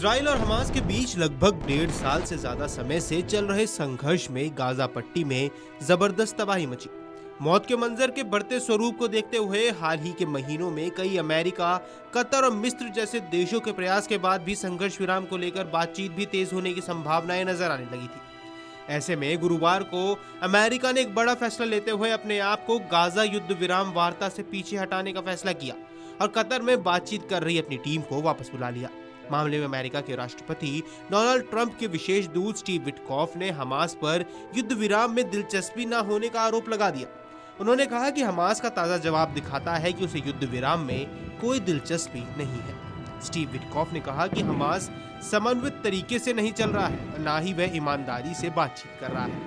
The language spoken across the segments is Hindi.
इजराइल और हमास के बीच लगभग 1.5 साल से ज्यादा समय से चल रहे संघर्ष में गाजा पट्टी में जबरदस्त तबाही मची। मौत के मंजर के बढ़ते स्वरूप को देखते हुए हाल ही के महीनों में कई अमेरिका, कतर और मिस्र जैसे देशों के प्रयास के बाद भी संघर्ष विराम को लेकर बातचीत भी तेज होने की संभावनाएं नजर आने लगी थी। ऐसे में गुरुवार को अमेरिका ने एक बड़ा फैसला लेते हुए अपने आप को गाजा युद्ध विराम वार्ता से पीछे हटाने का फैसला किया और कतर में बातचीत कर रही अपनी टीम को वापस बुला लिया। मामले में अमेरिका के राष्ट्रपति डोनाल्ड ट्रंप के विशेष दूत स्टीव विटकॉफ ने हमास पर युद्ध विराम में दिलचस्पी न होने का आरोप लगा दिया। उन्होंने कहा कि हमास का ताजा जवाब दिखाता है कि उसे युद्ध विराम में कोई दिलचस्पी नहीं है। स्टीव विटकॉफ ने कहा कि हमास समन्वित तरीके से नहीं चल रहा है और न ही वह ईमानदारी से बातचीत कर रहा है।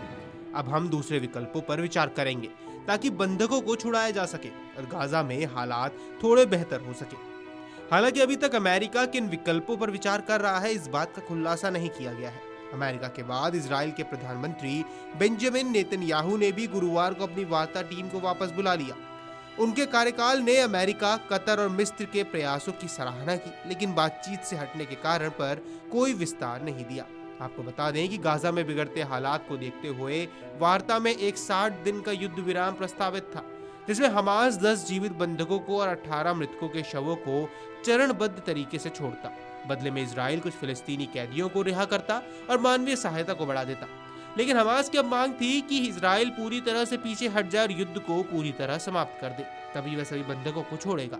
अब हम दूसरे विकल्पों पर विचार करेंगे ताकि बंधकों को छुड़ाया जा सके और गाजा में हालात थोड़े बेहतर हो सके। हालांकि अभी तक अमेरिका किन विकल्पों पर विचार कर रहा है इस बात का खुलासा नहीं किया गया है। अमेरिका के बाद इजराइल के प्रधानमंत्री बेंजामिन नेतन्याहू ने भी गुरुवार को अपनी वार्ता टीम को वापस बुला लिया। उनके कार्यकाल ने अमेरिका, कतर और मिस्र के प्रयासों की सराहना की, लेकिन बातचीत से हटने के कारण पर कोई विस्तार नहीं दिया। आपको बता दें कि गाजा में बिगड़ते हालात को देखते हुए वार्ता में एक 60 दिन का युद्ध विराम प्रस्तावित था, जिसमें हमास 10 जीवित बंधकों को और 18 मृतकों के शवों को चरणबद्ध तरीके से छोड़ता। बदले में इजराइल कुछ फिलिस्तीनी कैदियों को रिहा करता और मानवीय सहायता को बढ़ा देता। लेकिन हमास की अब मांग थी कि इजराइल पूरी तरह से पीछे हट जाए और युद्ध को पूरी तरह समाप्त कर दे, तभी वह सभी बंधकों को छोड़ेगा।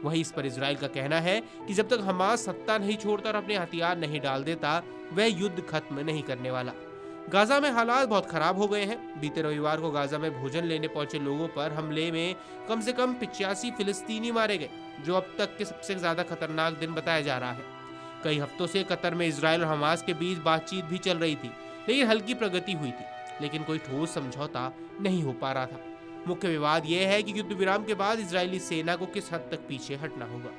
वहीं इस पर इजराइल का कहना है कि जब तक हमास सत्ता नहीं छोड़ता और अपने हथियार नहीं डाल देता, वह युद्ध खत्म नहीं करने वाला। गाजा में हालात बहुत खराब हो गए हैं। बीते रविवार को गाजा में भोजन लेने पहुंचे लोगों पर हमले में कम से कम 85 फिलिस्तीनी मारे गए, जो अब तक के सबसे ज्यादा खतरनाक दिन बताया जा रहा है। कई हफ्तों से कतर में इजराइल और हमास के बीच बातचीत भी चल रही थी, लेकिन हल्की प्रगति हुई थी, लेकिन कोई ठोस समझौता नहीं हो पा रहा था। मुख्य विवाद यह है कि युद्ध विराम के बाद इजरायली सेना को किस हद तक पीछे हटना होगा।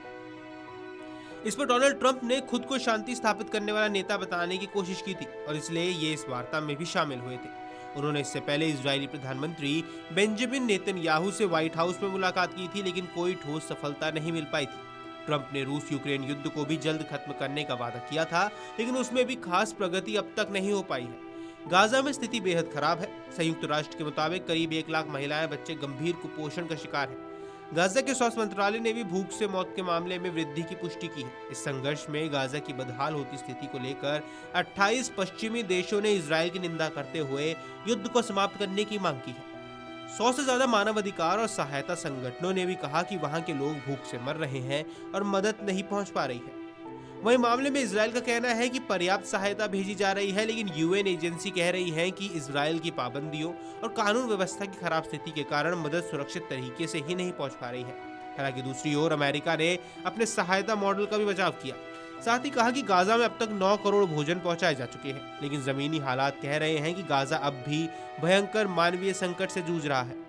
इस पर डोनाल्ड ट्रंप ने खुद को शांति स्थापित करने वाला नेता बताने की कोशिश की थी और इसलिए ये इस वार्ता में भी शामिल हुए थे। उन्होंने इससे पहले इजरायली प्रधानमंत्री बेंजामिन नेतन्याहू से व्हाइट हाउस में मुलाकात की थी, लेकिन कोई ठोस सफलता नहीं मिल पाई थी। ट्रंप ने रूस यूक्रेन युद्ध को भी जल्द खत्म करने का वादा किया था, लेकिन उसमें भी खास प्रगति अब तक नहीं हो पाई है। गाजा में स्थिति बेहद खराब है। संयुक्त राष्ट्र के मुताबिक करीब 1 लाख महिलाएं, बच्चे गंभीर कुपोषण का शिकार हैं। गाजा के स्वास्थ्य मंत्रालय ने भी भूख से मौत के मामले में वृद्धि की पुष्टि की है। इस संघर्ष में गाजा की बदहाल होती स्थिति को लेकर 28 पश्चिमी देशों ने इजराइल की निंदा करते हुए युद्ध को समाप्त करने की मांग की है। 100 से ज्यादा मानवाधिकार और सहायता संगठनों ने भी कहा कि वहां के लोग भूख से मर रहे हैं और मदद नहीं पहुंच पा रही है। वहीं मामले में इजराइल का कहना है कि पर्याप्त सहायता भेजी जा रही है, लेकिन यूएन एजेंसी कह रही है कि इजराइल की पाबंदियों और कानून व्यवस्था की खराब स्थिति के कारण मदद सुरक्षित तरीके से ही नहीं पहुंच पा रही है। हालांकि दूसरी ओर अमेरिका ने अपने सहायता मॉडल का भी बचाव किया, साथ ही कहा कि गाजा में अब तक 9 करोड़ भोजन पहुंचाए जा चुके हैं, लेकिन जमीनी हालात कह रहे हैं कि गाजा अब भी भयंकर मानवीय संकट से जूझ रहा है।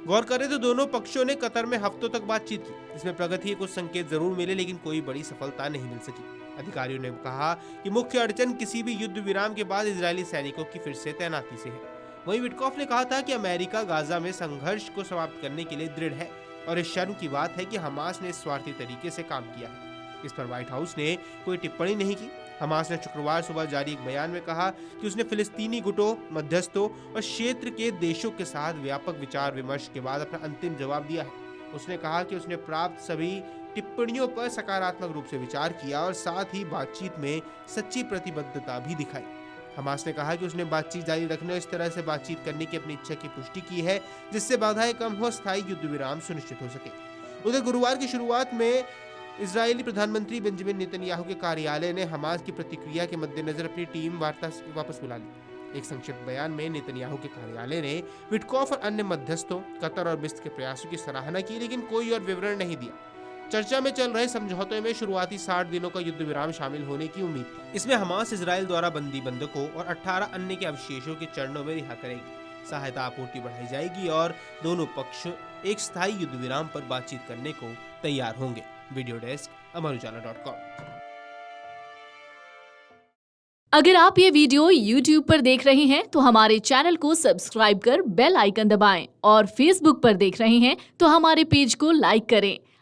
गौर करें तो दोनों पक्षों ने कतर में हफ्तों तक बातचीत की, इसमें प्रगति के कुछ संकेत जरूर मिले, लेकिन कोई बड़ी सफलता नहीं मिल सकी। अधिकारियों ने कहा कि मुख्य अड़चन किसी भी युद्ध विराम के बाद इजरायली सैनिकों की फिर से तैनाती से है। वहीं विटकॉफ ने कहा था कि अमेरिका गाजा में संघर्ष को समाप्त करने के लिए दृढ़ है और इस शर्म की बात है कि हमास ने स्वार्थी तरीके से काम किया है। इस पर व्हाइट हाउस ने कोई टिप्पणी नहीं की। हमास ने शुक्रवार सुबह जारी एक बयान में कहा कि उसने फिलिस्तीनी गुटों, मध्यस्थों और क्षेत्र के देशों के साथ व्यापक विचार विमर्श के बाद अपना अंतिम जवाब दिया है। उसने कहा कि उसने प्राप्त सभी टिप्पणियों पर सकारात्मक रूप से विचार किया और साथ ही बातचीत में सच्ची प्रतिबद्धता भी दिखाई। हमास ने कहा कि उसने बातचीत जारी रखने और इस तरह से बातचीत करने की अपनी इच्छा की पुष्टि की है जिससे बाधाएं कम हो, स्थायी युद्ध विराम सुनिश्चित हो सके। उधर गुरुवार की शुरुआत में इजरायली प्रधानमंत्री बेंजामिन नेतन्याहू के कार्यालय ने हमास की प्रतिक्रिया के मद्देनजर अपनी टीम वार्ता वापस बुला ली। एक संक्षिप्त बयान में नेतन्याहू के कार्यालय ने विटकॉफ और अन्य मध्यस्थों, कतर और मिस्र के प्रयासों की सराहना की, लेकिन कोई और विवरण नहीं दिया। चर्चा में चल रहे समझौते में शुरुआती 60 दिनों का युद्ध विराम शामिल होने की उम्मीद थी। इसमें हमास इजराइल द्वारा बंदी बंधकों और 18 अन्य के अवशेषों के चरणों में रिहा करेगी। सहायता आपूर्ति बढ़ाई जाएगी और दोनों पक्ष एक स्थायी युद्ध विराम पर बातचीत करने को तैयार होंगे। Video desk amarujala.com। अगर आप ये वीडियो YouTube पर देख रहे हैं तो हमारे चैनल को सब्सक्राइब कर बेल आइकन दबाएं और Facebook पर देख रहे हैं तो हमारे पेज को लाइक करें।